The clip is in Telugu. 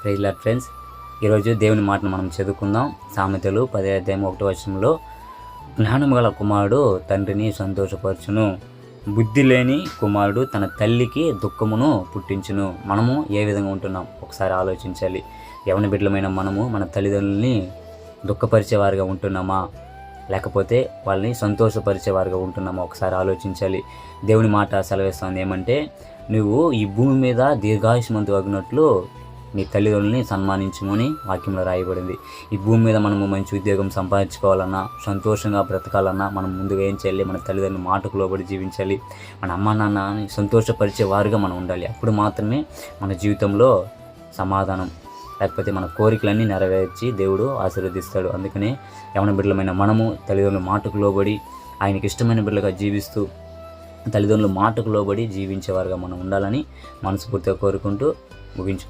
ప్రైజ్ లార్డ్ ఫ్రెండ్స్, ఈరోజు దేవుని మాటను మనం చదువుకుందాం. సామెతలు 10:1 జ్ఞానము గల కుమారుడు తండ్రిని సంతోషపరచును, బుద్ధి లేని కుమారుడు తన తల్లికి దుఃఖమును పుట్టించును. మనము ఏ విధంగా ఉంటున్నాం ఒకసారి ఆలోచించాలి. యవన బిడ్డలమైన మనము మన తల్లిదండ్రులని దుఃఖపరిచేవారుగా ఉంటున్నామా, లేకపోతే వాళ్ళని సంతోషపరిచేవారుగా ఉంటున్నామా ఒకసారి ఆలోచించాలి. దేవుని మాట సెలవిస్తుంది ఏమంటే, నువ్వు ఈ భూమి మీద దీర్ఘాయుష్మంతు అగినట్లు నీ తల్లిదండ్రులని సన్మానించమని వాక్యంలో రాయబడింది. ఈ భూమి మీద మనము మంచి ఉద్యోగం సంపాదించుకోవాలన్నా, సంతోషంగా బ్రతకాలన్నా మనం ముందుగా ఏం చేయాలి? మన తల్లిదండ్రుల మాటకు లోబడి జీవించాలి. మన అమ్మ నాన్నని సంతోషపరిచే వారుగా మనం ఉండాలి. అప్పుడు మాత్రమే మన జీవితంలో సమాధానం, లేకపోతే మన కోరికలన్నీ నెరవేర్చి దేవుడు ఆశీర్వదిస్తాడు. అందుకనే యవన బిడ్డలమైన మనము తల్లిదండ్రుల మాటకు లోబడి ఆయనకి ఇష్టమైన బిడ్డలుగా జీవిస్తూ తల్లిదండ్రుల మాటకు లోబడి జీవించేవారుగా మనం ఉండాలని మనస్ఫూర్తిగా కోరుకుంటూ ముగించుకుంటాం.